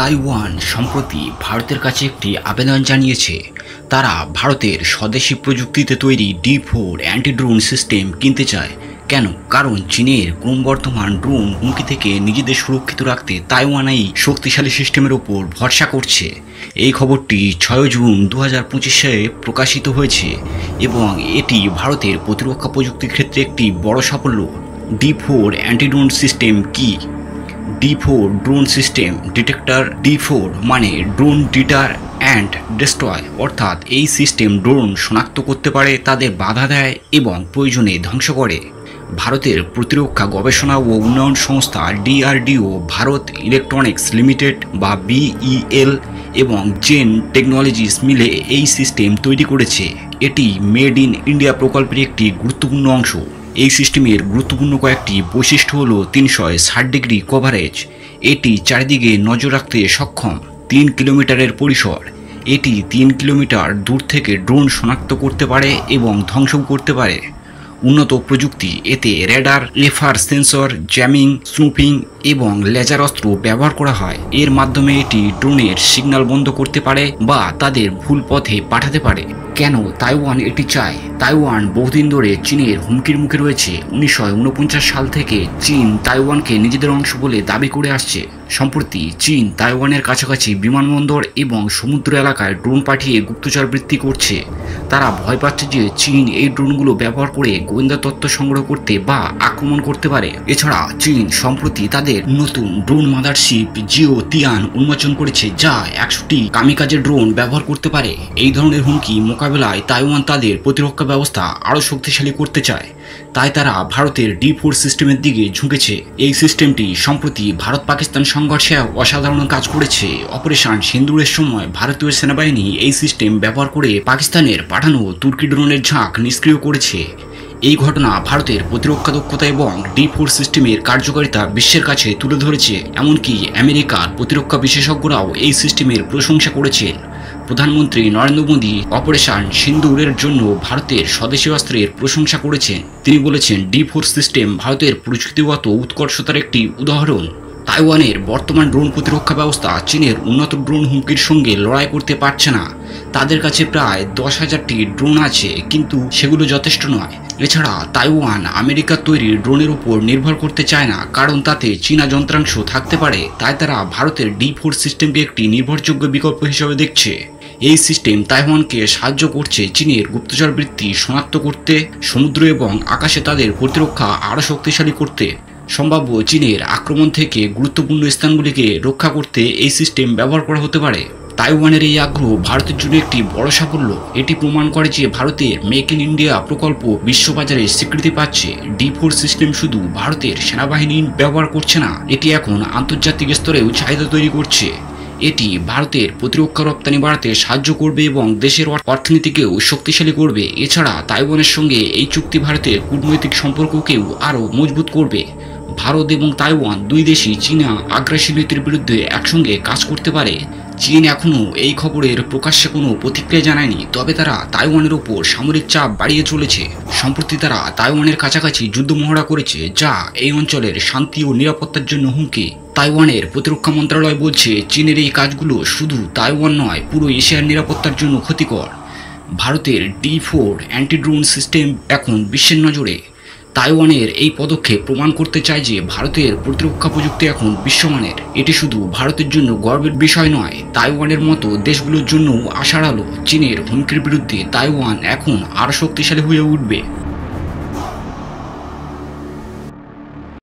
Taiwan সম্প্রতি ভারতের কাছে একটি আবেদন জানিয়েছে। তারা ভারতের স্বদেশি প্রযুক্তিতে তৈরি D4 অ্যান্টি ড্রোন সিস্টেম কিনতে চায়। কেন? কারণ চীনের ক্রমবর্ধমান ড্রোন হুমকি থেকে নিজেদের সুরক্ষিত রাখতে তাইওয়ান এই শক্তিশালী সিস্টেমের ওপর ভরসা করছে। এই খবরটি 6 জুন 2025-এ প্রকাশিত হয়েছে এবং এটি ভারতের প্রতিরক্ষা প্রযুক্তির ক্ষেত্রে একটি বড় সাফল্য। D4 অ্যান্টি ড্রোন সিস্টেম কি? D4 drone system detector. D4 মানে ড্রোন ডিটার অ্যান্ড ডেস্ট্রয়, অর্থাৎ এই সিস্টেম ড্রোন শনাক্ত করতে পারে, তাদের বাধা দেয় এবং প্রয়োজনে ধ্বংস করে। ভারতের প্রতিরক্ষা গবেষণা ও উন্নয়ন সংস্থা DRDO, ভারত ইলেকট্রনিক্স লিমিটেড বা BEL এবং জেন টেকনোলজিস মিলে এই সিস্টেম তৈরি করেছে। এটি মেড ইন ইন্ডিয়া প্রকল্পের একটি গুরুত্বপূর্ণ অংশ। এই সিস্টেমের গুরুত্বপূর্ণ কয়েকটি বৈশিষ্ট্য হল 360 ডিগ্রি কভারেজ, এটি চারিদিকে নজর রাখতে সক্ষম, 3 কিলোমিটারের পরিসর, এটি 3 কিলোমিটার দূর থেকে ড্রোন শনাক্ত করতে পারে এবং ধ্বংস করতে পারে। উন্নত প্রযুক্তি, এতে রেডার, লেফার সেন্সর, জ্যামিং, স্নুপিং এবং লেজার অস্ত্র ব্যবহার করা হয়। এর মাধ্যমে এটি ড্রোনের সিগন্যাল বন্ধ করতে পারে বা তাদের ভুল পথে পাঠাতে পারে। কেন তাইওয়ান এটি চায়? তাইওয়ান বহুদিন ধরে চীনের হুমকির মুখে রয়েছে। 1949 সাল থেকে চীন তাইওয়ানকে নিজেদের অংশ বলে দাবি করে আসছে। সম্প্রতি চীন তাইওয়ানের কাছাকাছি বিমানবন্দর এবং সমুদ্র এলাকায় ড্রোন পাঠিয়ে গুপ্তচর বৃত্তি করছে। তারা ভয় পাচ্ছে যে চীন এই ড্রোনগুলো ব্যবহার করে গোয়েন্দা তথ্য সংগ্রহ করতে বা আক্রমণ করতে পারে। এছাড়া চীন সম্প্রতি তাদের নতুন ড্রোন মাদারশিপ জিও তিয়ান উন্মোচন করেছে, যা 100টি কামিকাজে ড্রোন ব্যবহার করতে পারে। এই ধরনের হুমকি মোকাবেলায় তাইওয়ান তাদের প্রতিরক্ষা ব্যবস্থা আরও শক্তিশালী করতে চায়, তাই তারা ভারতের D4 সিস্টেমের দিকে ঝুঁকেছে। এই সিস্টেমটি সম্প্রতি ভারত পাকিস্তান সংঘর্ষে অসাধারণ কাজ করেছে। অপারেশন সিন্দুরের সময় ভারতীয় সেনাবাহিনী এই সিস্টেম ব্যবহার করে পাকিস্তানের পাঠানো তুর্কি ড্রোনের ঝাঁক নিষ্ক্রিয় করেছে। এই ঘটনা ভারতের প্রতিরক্ষা দক্ষতা এবং D4 সিস্টেমের কার্যকারিতা বিশ্বের কাছে তুলে ধরেছে। এমনকি আমেরিকার প্রতিরক্ষা বিশেষজ্ঞরাও এই সিস্টেমের প্রশংসা করেছেন। প্রধানমন্ত্রী নরেন্দ্র মোদী অপারেশন সিন্দুরের জন্য ভারতের স্বদেশী অস্ত্রের প্রশংসা করেছেন। তিনি বলেছেন, D4 সিস্টেম ভারতের প্রযুক্তিগত উৎকর্ষতার একটি উদাহরণ। তাইওয়ানের বর্তমান ড্রোন প্রতিরক্ষা ব্যবস্থা চীনের উন্নত ড্রোন হুমকির সঙ্গে লড়াই করতে পারছে না। তাদের কাছে প্রায় 10,000টি ড্রোন আছে, কিন্তু সেগুলো যথেষ্ট নয়। এছাড়া তাইওয়ান আমেরিকার তৈরি ড্রোনের উপর নির্ভর করতে চায় না, কারণ তাতে চীনা যন্ত্রাংশ থাকতে পারে। তাই তারা ভারতের D4 সিস্টেমকে একটি নির্ভরযোগ্য বিকল্প হিসেবে দেখছে। এই সিস্টেম তাইওয়ানকে সাহায্য করছে চীনের গুপ্তচর বৃত্তি শনাক্ত করতে, সমুদ্র এবং আকাশে তাদের প্রতিরক্ষা আরও শক্তিশালী করতে। সম্ভাব্য চীনের আক্রমণ থেকে গুরুত্বপূর্ণ স্থানগুলিকে রক্ষা করতে এই সিস্টেম ব্যবহার করা হতে পারে। তাইওয়ানের এই আগ্রহ ভারতের জন্য একটি বড় সাফল্য। এটি প্রমাণ করে যে ভারতের মেক ইন ইন্ডিয়া প্রকল্প বিশ্ববাজারে স্বীকৃতি পাচ্ছে। D4 সিস্টেম শুধু ভারতের সেনাবাহিনী ব্যবহার করছে না, এটি এখন আন্তর্জাতিক স্তরেও চাহিদা তৈরি করছে। এটি ভারতের প্রতিরক্ষা রপ্তানি বাড়াতে সাহায্য করবে এবং দেশের অর্থনীতিকেও শক্তিশালী করবে। এছাড়া তাইওয়ানের সঙ্গে এই চুক্তি ভারতের কূটনৈতিক সম্পর্ককেও আরও মজবুত করবে। ভারত এবং তাইওয়ান দুই দেশই চীনা আগ্রাসী নীতির বিরুদ্ধে একসঙ্গে কাজ করতে পারে। চীন এখনও এই খবরের প্রকাশ্যে কোনো প্রতিক্রিয়া জানায়নি, তবে তারা তাইওয়ানের ওপর সামরিক চাপ বাড়িয়ে চলেছে। সম্প্রতি তারা তাইওয়ানের কাছাকাছি যুদ্ধ মহড়া করেছে, যা এই অঞ্চলের শান্তি ও নিরাপত্তার জন্য হুমকি। তাইওয়ানের প্রতিরক্ষা মন্ত্রণালয় বলছে, চীনের এই কাজগুলো শুধু তাইওয়ান নয়, পুরো এশিয়ার নিরাপত্তার জন্য ক্ষতিকর। ভারতের D4 অ্যান্টি ড্রোন সিস্টেম এখন বিশ্বের নজরে। তাইওয়ানের এই পদক্ষেপ প্রমাণ করতে চায় যে ভারতের প্রতিরক্ষা প্রযুক্তি এখন বিশ্বমানের। এটি শুধু ভারতের জন্য গর্বের বিষয় নয়, তাইওয়ানের মতো দেশগুলোর জন্যও আশার আলো। চীনের হুমকির বিরুদ্ধে তাইওয়ান এখন আরও শক্তিশালী হয়ে উঠবে।